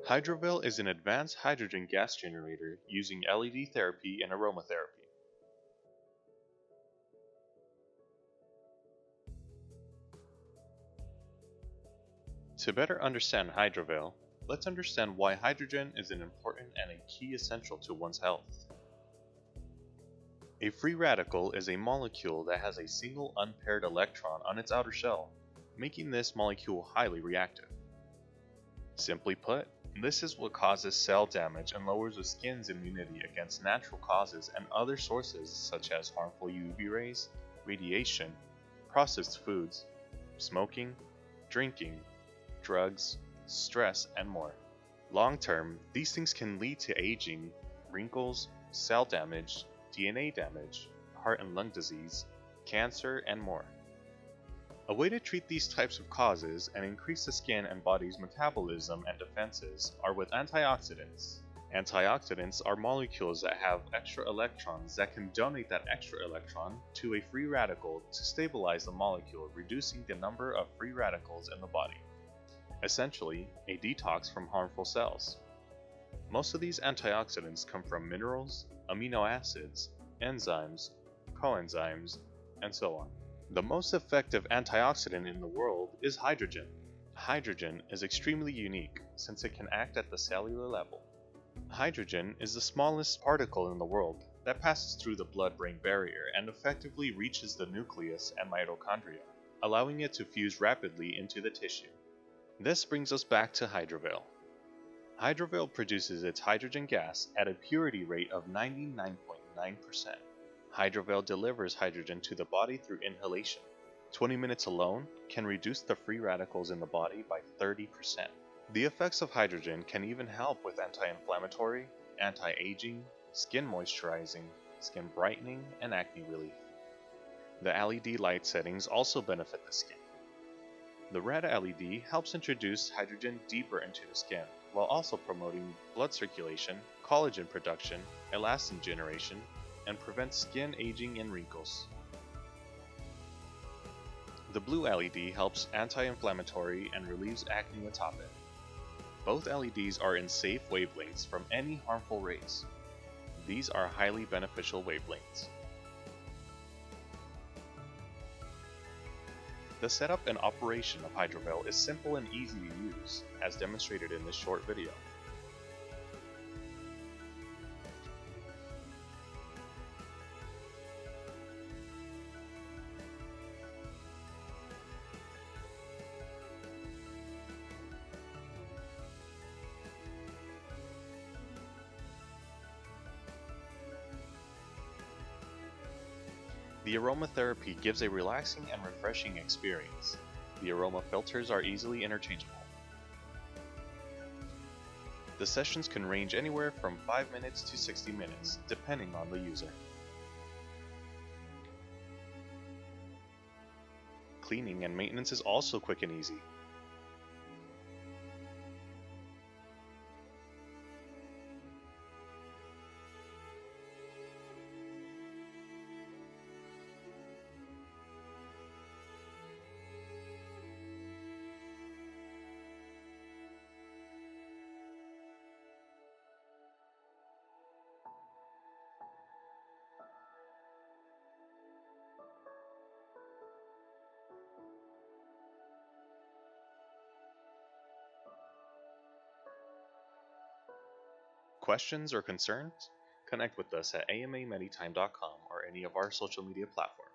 Hydroveil is an advanced hydrogen gas generator using LED therapy and aromatherapy. To better understand Hydroveil, let's understand why hydrogen is an important and a key essential to one's health. A free radical is a molecule that has a single unpaired electron on its outer shell, making this molecule highly reactive. Simply put, this is what causes cell damage and lowers the skin's immunity against natural causes and other sources such as harmful UV rays, radiation, processed foods, smoking, drinking, drugs, stress, and more. Long term, these things can lead to aging, wrinkles, cell damage, DNA damage, heart and lung disease, cancer, and more. A way to treat these types of causes and increase the skin and body's metabolism and defenses are with antioxidants. Antioxidants are molecules that have extra electrons that can donate that extra electron to a free radical to stabilize the molecule, reducing the number of free radicals in the body. Essentially, a detox from harmful cells. Most of these antioxidants come from minerals, amino acids, enzymes, coenzymes, and so on. The most effective antioxidant in the world is hydrogen. Hydrogen is extremely unique since it can act at the cellular level. Hydrogen is the smallest particle in the world that passes through the blood-brain barrier and effectively reaches the nucleus and mitochondria, allowing it to fuse rapidly into the tissue. This brings us back to Hydroveil. Hydroveil produces its hydrogen gas at a purity rate of 99.9%. Hydroveil delivers hydrogen to the body through inhalation. 20 minutes alone can reduce the free radicals in the body by 30%. The effects of hydrogen can even help with anti-inflammatory, anti-aging, skin moisturizing, skin brightening, and acne relief. The LED light settings also benefit the skin. The red LED helps introduce hydrogen deeper into the skin, while also promoting blood circulation, collagen production, elastin generation, and prevents skin aging and wrinkles. The blue LED helps anti-inflammatory and relieves acne atop it. Both LEDs are in safe wavelengths from any harmful rays. These are highly beneficial wavelengths. The setup and operation of Hydroveil is simple and easy to use, as demonstrated in this short video. The aromatherapy gives a relaxing and refreshing experience. The aroma filters are easily interchangeable. The sessions can range anywhere from 5 minutes to 60 minutes, depending on the user. Cleaning and maintenance is also quick and easy. Questions or concerns? Connect with us at amameditime.com or any of our social media platforms.